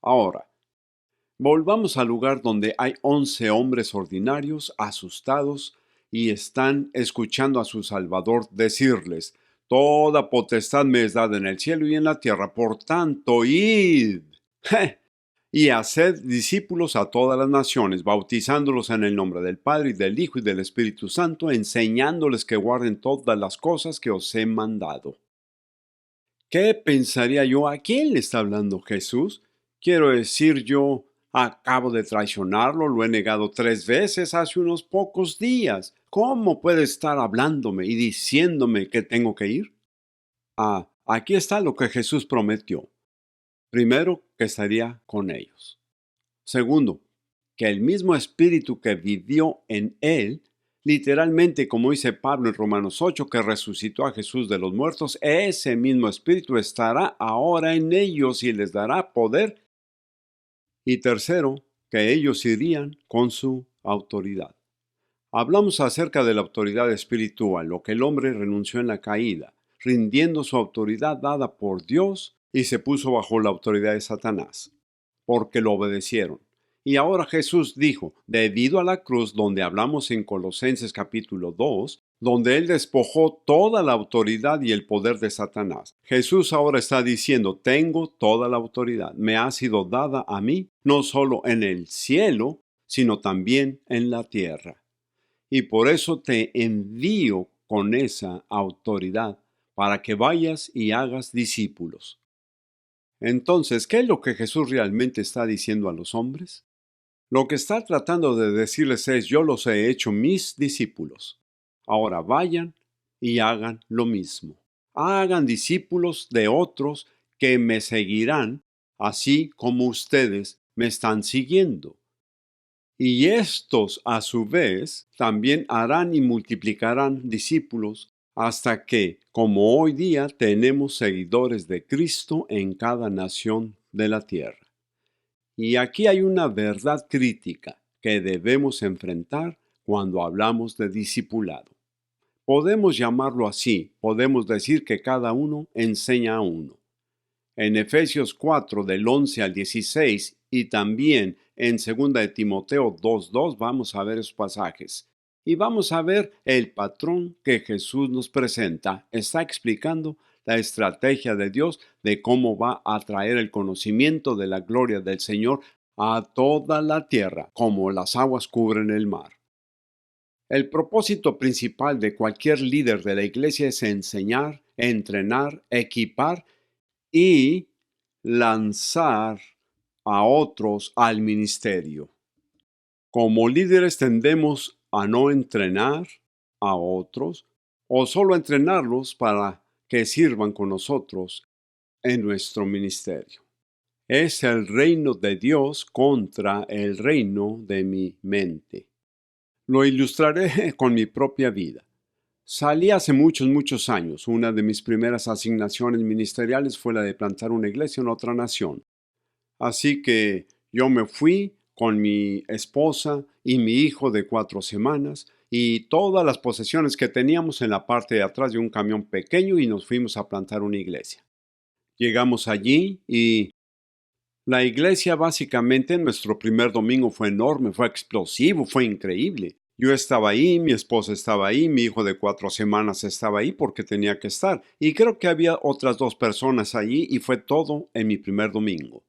Ahora, volvamos al lugar donde hay 11 hombres ordinarios, asustados, y están escuchando a su Salvador decirles: Toda potestad me es dada en el cielo y en la tierra, por tanto, id. Y haced discípulos a todas las naciones, bautizándolos en el nombre del Padre, y del Hijo, y del Espíritu Santo, enseñándoles que guarden todas las cosas que os he mandado. ¿Qué pensaría yo? ¿A quién le está hablando Jesús? Quiero decir, yo acabo de traicionarlo, lo he negado 3 veces hace unos pocos días. ¿Cómo puede estar hablándome y diciéndome que tengo que ir? Aquí está lo que Jesús prometió. Primero, que estaría con ellos. Segundo, que el mismo espíritu que vivió en él, literalmente como dice Pablo en Romanos 8, que resucitó a Jesús de los muertos, ese mismo espíritu estará ahora en ellos y les dará poder. Y tercero, que ellos irían con su autoridad. Hablamos acerca de la autoridad espiritual, lo que el hombre renunció en la caída, rindiendo su autoridad dada por Dios y se puso bajo la autoridad de Satanás, porque lo obedecieron. Y ahora Jesús dijo, debido a la cruz donde hablamos en Colosenses capítulo 2, donde Él despojó toda la autoridad y el poder de Satanás. Jesús ahora está diciendo, tengo toda la autoridad, me ha sido dada a mí, no solo en el cielo, sino también en la tierra. Y por eso te envío con esa autoridad, para que vayas y hagas discípulos. Entonces, ¿qué es lo que Jesús realmente está diciendo a los hombres? Lo que está tratando de decirles es, yo los he hecho mis discípulos. Ahora vayan y hagan lo mismo. Hagan discípulos de otros que me seguirán, así como ustedes me están siguiendo. Y estos, a su vez, también harán y multiplicarán discípulos hasta que, como hoy día, tenemos seguidores de Cristo en cada nación de la tierra. Y aquí hay una verdad crítica que debemos enfrentar cuando hablamos de discipulado. Podemos llamarlo así, podemos decir que cada uno enseña a uno. En Efesios 4 del 11 al 16 y también en 2 de Timoteo 2:2 vamos a ver esos pasajes. Y vamos a ver el patrón que Jesús nos presenta. Está explicando la estrategia de Dios de cómo va a traer el conocimiento de la gloria del Señor a toda la tierra, como las aguas cubren el mar. El propósito principal de cualquier líder de la iglesia es enseñar, entrenar, equipar y lanzar a otros al ministerio. Como líderes tendemos a no entrenar a otros o solo entrenarlos para que sirvan con nosotros en nuestro ministerio. Es el reino de Dios contra el reino de mi mente. Lo ilustraré con mi propia vida. Salí hace muchos años. Una de mis primeras asignaciones ministeriales fue la de plantar una iglesia en otra nación. Así que yo me fui con mi esposa y mi hijo de 4 semanas y todas las posesiones que teníamos en la parte de atrás de un camión pequeño y nos fuimos a plantar una iglesia. Llegamos allí y la iglesia básicamente nuestro primer domingo fue enorme, fue explosivo, fue increíble. Yo estaba ahí, mi esposa estaba ahí, mi hijo de 4 semanas estaba ahí porque tenía que estar. Y creo que había otras 2 personas allí y fue todo en mi primer domingo.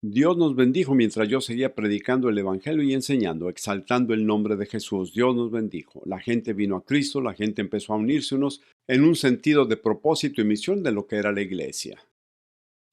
Dios nos bendijo mientras yo seguía predicando el Evangelio y enseñando, exaltando el nombre de Jesús. Dios nos bendijo. La gente vino a Cristo, la gente empezó a unirse unos en un sentido de propósito y misión de lo que era la iglesia.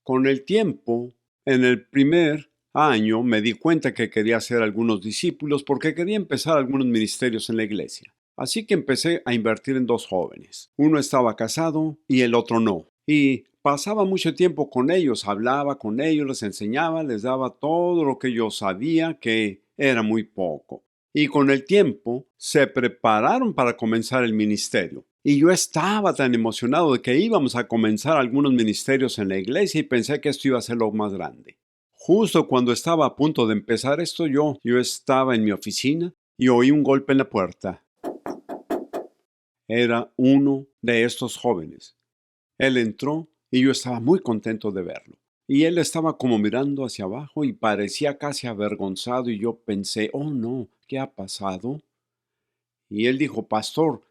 Con el tiempo, en el primer año, me di cuenta que quería hacer algunos discípulos porque quería empezar algunos ministerios en la iglesia. Así que empecé a invertir en 2 jóvenes. Uno estaba casado y el otro no. Y pasaba mucho tiempo con ellos, hablaba con ellos, les enseñaba, les daba todo lo que yo sabía, que era muy poco. Y con el tiempo se prepararon para comenzar el ministerio. Y yo estaba tan emocionado de que íbamos a comenzar algunos ministerios en la iglesia y pensé que esto iba a ser lo más grande. Justo cuando estaba a punto de empezar esto, yo estaba en mi oficina y oí un golpe en la puerta. Era uno de estos jóvenes. Él entró y yo estaba muy contento de verlo. Y él estaba como mirando hacia abajo y parecía casi avergonzado y yo pensé, oh no, ¿qué ha pasado? Y él dijo, pastor,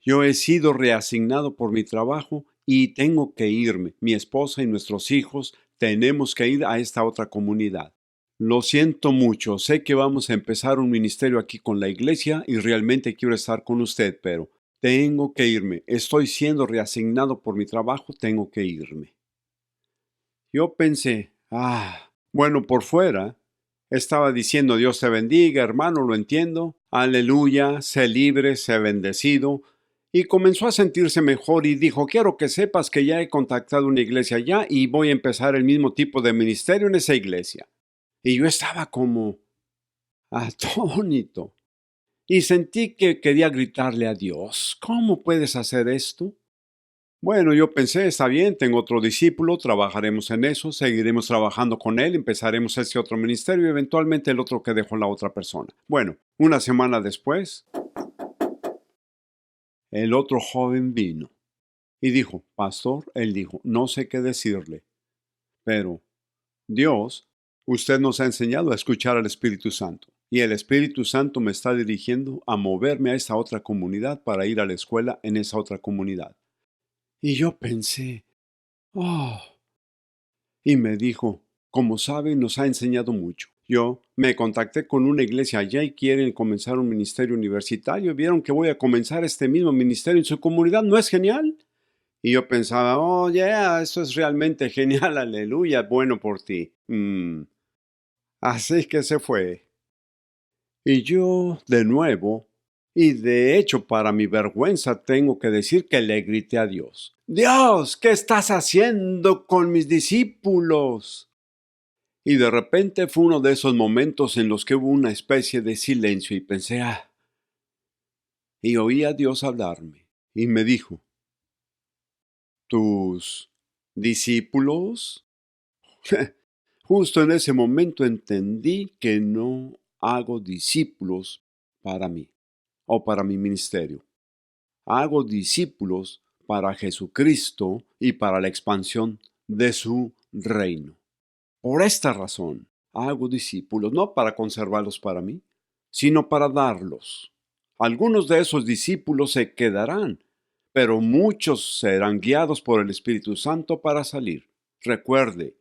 yo he sido reasignado por mi trabajo y tengo que irme. Mi esposa y nuestros hijos tenemos que ir a esta otra comunidad. Lo siento mucho, sé que vamos a empezar un ministerio aquí con la iglesia y realmente quiero estar con usted, pero tengo que irme. Estoy siendo reasignado por mi trabajo, tengo que irme. Yo pensé, bueno, por fuera estaba diciendo Dios te bendiga, hermano, lo entiendo, aleluya, sé libre, sé bendecido, y comenzó a sentirse mejor y dijo, quiero que sepas que ya he contactado una iglesia allá y voy a empezar el mismo tipo de ministerio en esa iglesia. Y yo estaba como atónito y sentí que quería gritarle a Dios, ¿cómo puedes hacer esto? Bueno, yo pensé, está bien, tengo otro discípulo, trabajaremos en eso, seguiremos trabajando con él, empezaremos este otro ministerio y eventualmente el otro que dejó la otra persona. Bueno, una semana después, el otro joven vino y dijo, pastor, él dijo, no sé qué decirle, pero Dios, usted nos ha enseñado a escuchar al Espíritu Santo y el Espíritu Santo me está dirigiendo a moverme a esa otra comunidad para ir a la escuela en esa otra comunidad. Y yo pensé, oh. Y me dijo, como sabe, nos ha enseñado mucho. Yo me contacté con una iglesia allá y quieren comenzar un ministerio universitario. Vieron que voy a comenzar este mismo ministerio en su comunidad. ¿No es genial? Y yo pensaba, oh, yeah, eso es realmente genial, aleluya, bueno por ti. Así que se fue. Y yo, de nuevo, y de hecho, para mi vergüenza, tengo que decir que le grité a Dios. Dios, ¿qué estás haciendo con mis discípulos? Y de repente fue uno de esos momentos en los que hubo una especie de silencio y pensé, y oí a Dios hablarme. Y me dijo, ¿tus discípulos? Justo en ese momento entendí que no hago discípulos para mí o para mi ministerio. Hago discípulos para Jesucristo y para la expansión de su reino. Por esta razón, hago discípulos, no para conservarlos para mí, sino para darlos. Algunos de esos discípulos se quedarán, pero muchos serán guiados por el Espíritu Santo para salir. Recuerde,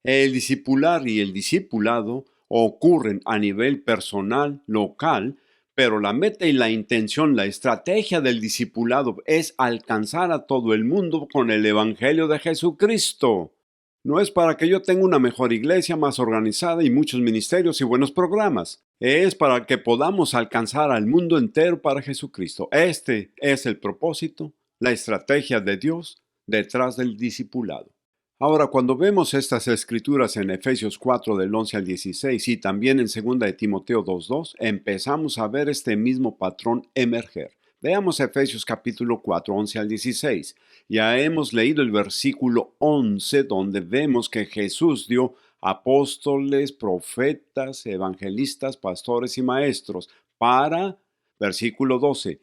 el discipular y el discipulado ocurren a nivel personal, local, pero la meta y la intención, la estrategia del discipulado es alcanzar a todo el mundo con el Evangelio de Jesucristo. No es para que yo tenga una mejor iglesia más organizada y muchos ministerios y buenos programas. Es para que podamos alcanzar al mundo entero para Jesucristo. Este es el propósito, la estrategia de Dios detrás del discipulado. Ahora, cuando vemos estas escrituras en Efesios 4 del 11 al 16 y también en 2 de Timoteo 2:2, empezamos a ver este mismo patrón emerger. Veamos Efesios capítulo 4, 11 al 16. Ya hemos leído el versículo 11 donde vemos que Jesús dio apóstoles, profetas, evangelistas, pastores y maestros para, versículo 12,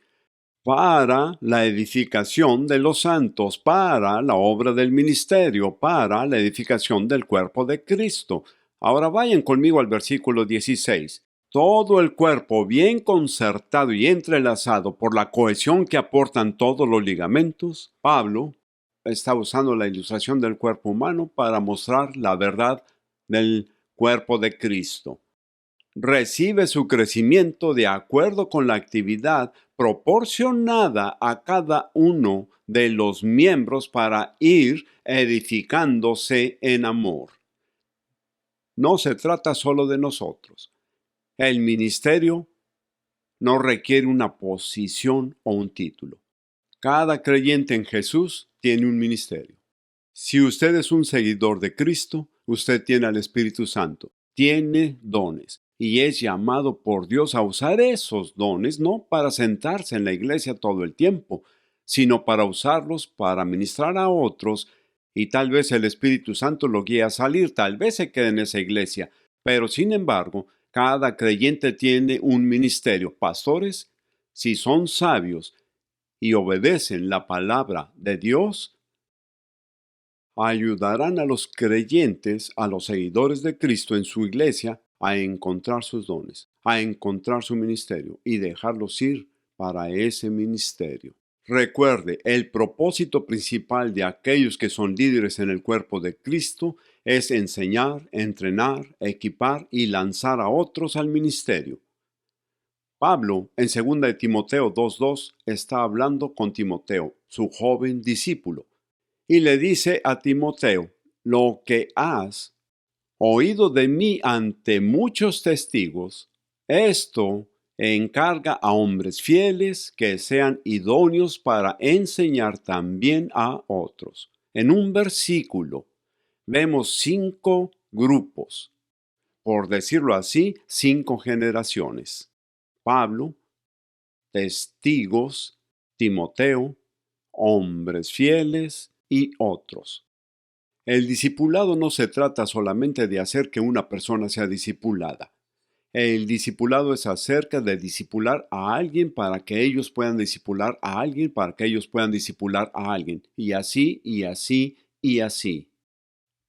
para la edificación de los santos, para la obra del ministerio, para la edificación del cuerpo de Cristo. Ahora vayan conmigo al versículo 16. Todo el cuerpo bien concertado y entrelazado por la cohesión que aportan todos los ligamentos. Pablo está usando la ilustración del cuerpo humano para mostrar la verdad del cuerpo de Cristo. Recibe su crecimiento de acuerdo con la actividad proporcionada a cada uno de los miembros para ir edificándose en amor. No se trata solo de nosotros. El ministerio no requiere una posición o un título. Cada creyente en Jesús tiene un ministerio. Si usted es un seguidor de Cristo, usted tiene al Espíritu Santo, tiene dones y es llamado por Dios a usar esos dones no para sentarse en la iglesia todo el tiempo, sino para usarlos para ministrar a otros y tal vez el Espíritu Santo lo guíe a salir, tal vez se quede en esa iglesia, pero sin embargo, cada creyente tiene un ministerio. Pastores, si son sabios y obedecen la palabra de Dios, ayudarán a los creyentes, a los seguidores de Cristo en su iglesia, a encontrar sus dones, a encontrar su ministerio y dejarlos ir para ese ministerio. Recuerde, el propósito principal de aquellos que son líderes en el cuerpo de Cristo es enseñar, entrenar, equipar y lanzar a otros al ministerio. Pablo, en 2 de Timoteo 2:2, está hablando con Timoteo, su joven discípulo, y le dice a Timoteo: lo que has oído de mí ante muchos testigos, esto encarga a hombres fieles que sean idóneos para enseñar también a otros. En un versículo vemos 5 grupos, por decirlo así, 5 generaciones: Pablo, testigos, Timoteo, hombres fieles y otros. El discipulado no se trata solamente de hacer que una persona sea discipulada. El discipulado es acerca de discipular a alguien para que ellos puedan discipular a alguien, para que ellos puedan discipular a alguien, y así, y así, y así.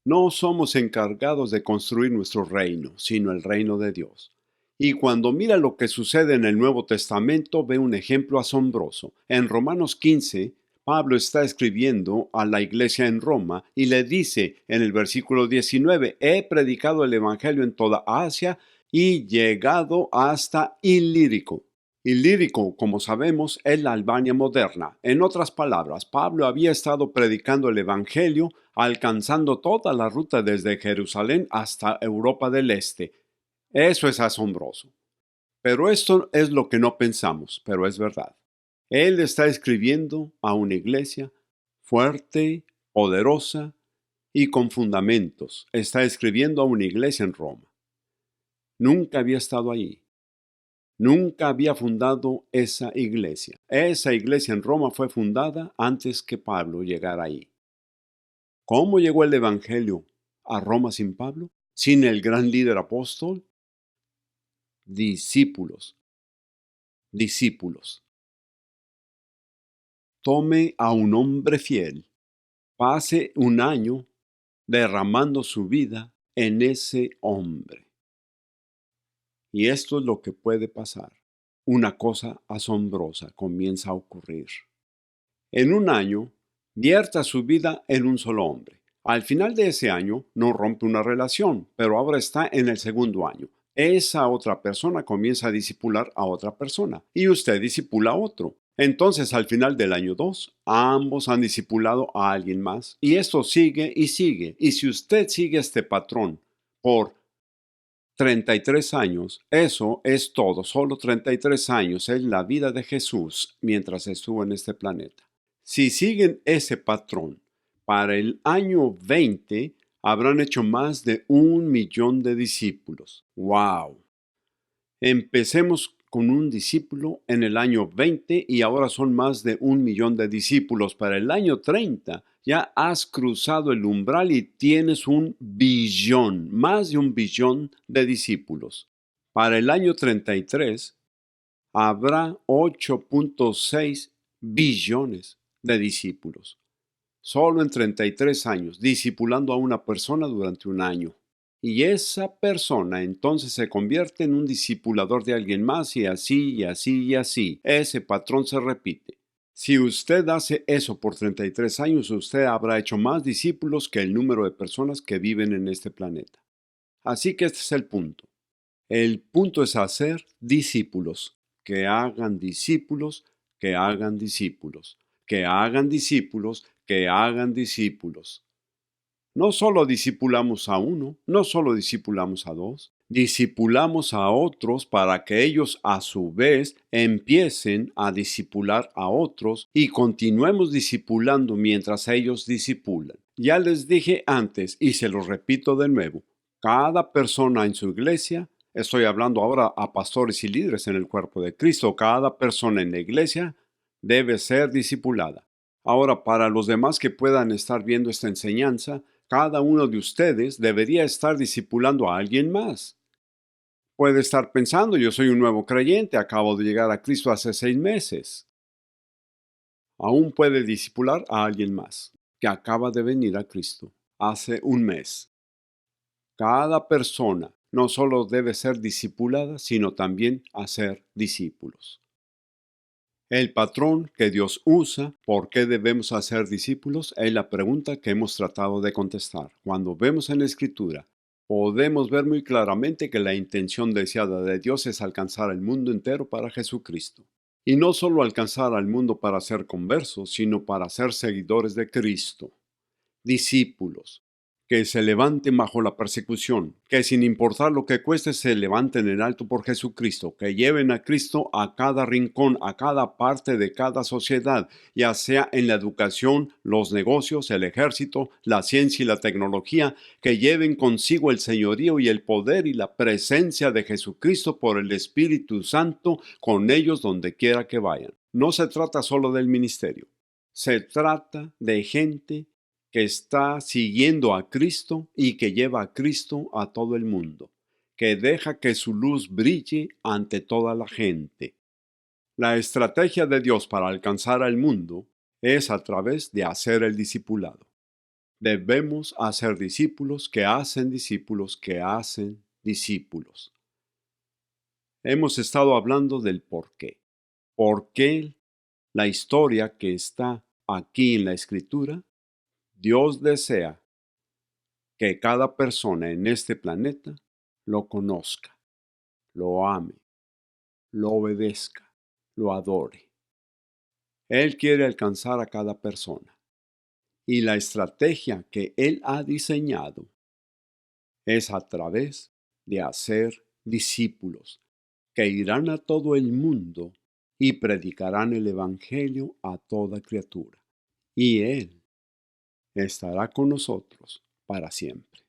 No somos encargados de construir nuestro reino, sino el reino de Dios. Y cuando mira lo que sucede en el Nuevo Testamento, ve un ejemplo asombroso. En Romanos 15, Pablo está escribiendo a la iglesia en Roma y le dice en el versículo 19: he predicado el Evangelio en toda Asia y llegado hasta Ilírico. Ilírico, como sabemos, es la Albania moderna. En otras palabras, Pablo había estado predicando el Evangelio, alcanzando toda la ruta desde Jerusalén hasta Europa del Este. Eso es asombroso. Pero esto es lo que no pensamos, pero es verdad. Él está escribiendo a una iglesia fuerte, poderosa y con fundamentos. Está escribiendo a una iglesia en Roma. Nunca había estado allí. Nunca había fundado esa iglesia. Esa iglesia en Roma fue fundada antes que Pablo llegara ahí. ¿Cómo llegó el Evangelio a Roma sin Pablo? ¿Sin el gran líder apóstol? Discípulos. Discípulos. Tome a un hombre fiel, pase un año derramando su vida en ese hombre. Y esto es lo que puede pasar. Una cosa asombrosa comienza a ocurrir. En un año, vierta su vida en un solo hombre. Al final de ese año, no rompe una relación, pero ahora está en el segundo año. Esa otra persona comienza a discipular a otra persona y usted discipula a otro. Entonces, al final del año 2, ambos han discipulado a alguien más y esto sigue y sigue. Y si usted sigue este patrón por 33 años, eso es todo. Solo 33 años es la vida de Jesús mientras estuvo en este planeta. Si siguen ese patrón, para el año 20 habrán hecho más de 1 millón de discípulos. ¡Wow! Empecemos con un discípulo en el año 20 y ahora son más de 1 millón de discípulos. Para el año 30 ya has cruzado el umbral y tienes 1 billón, más de 1 billón de discípulos. Para el año 33 habrá 8.6 billones de discípulos. Solo en 33 años, discipulando a una persona durante un año. Y esa persona entonces se convierte en un discipulador de alguien más y así y así y así. Ese patrón se repite. Si usted hace eso por 33 años, usted habrá hecho más discípulos que el número de personas que viven en este planeta. Así que este es el punto. El punto es hacer discípulos, que hagan discípulos, que hagan discípulos, que hagan discípulos, que hagan discípulos. No solo discipulamos a uno, no solo discipulamos a dos, discipulamos a otros para que ellos a su vez empiecen a discipular a otros y continuemos discipulando mientras ellos discipulan. Ya les dije antes y se los repito de nuevo, cada persona en su iglesia, estoy hablando ahora a pastores y líderes en el cuerpo de Cristo, cada persona en la iglesia debe ser discipulada. Ahora, para los demás que puedan estar viendo esta enseñanza, cada uno de ustedes debería estar discipulando a alguien más. Puede estar pensando: yo soy un nuevo creyente, acabo de llegar a Cristo hace 6 meses. Aún puede discipular a alguien más. que acaba de venir a Cristo hace un mes. Cada persona no solo debe ser discipulada, sino también hacer discípulos. El patrón que Dios usa, ¿por qué debemos hacer discípulos? Es la pregunta que hemos tratado de contestar. Cuando vemos en la Escritura, podemos ver muy claramente que la intención deseada de Dios es alcanzar el mundo entero para Jesucristo. Y no solo alcanzar al mundo para ser conversos, sino para ser seguidores de Cristo, discípulos, que se levanten bajo la persecución, que sin importar lo que cueste se levanten en alto por Jesucristo, que lleven a Cristo a cada rincón, a cada parte de cada sociedad, ya sea en la educación, los negocios, el ejército, la ciencia y la tecnología, que lleven consigo el señorío y el poder y la presencia de Jesucristo por el Espíritu Santo con ellos donde quiera que vayan. No se trata solo del ministerio, se trata de gente que está siguiendo a Cristo y que lleva a Cristo a todo el mundo, que deja que su luz brille ante toda la gente. La estrategia de Dios para alcanzar al mundo es a través de hacer el discipulado. Debemos hacer discípulos que hacen discípulos que hacen discípulos. Hemos estado hablando del por qué. ¿Por qué la historia que está aquí en la Escritura? Dios desea que cada persona en este planeta lo conozca, lo ame, lo obedezca, lo adore. Él quiere alcanzar a cada persona y la estrategia que Él ha diseñado es a través de hacer discípulos que irán a todo el mundo y predicarán el Evangelio a toda criatura. Y Él estará con nosotros para siempre.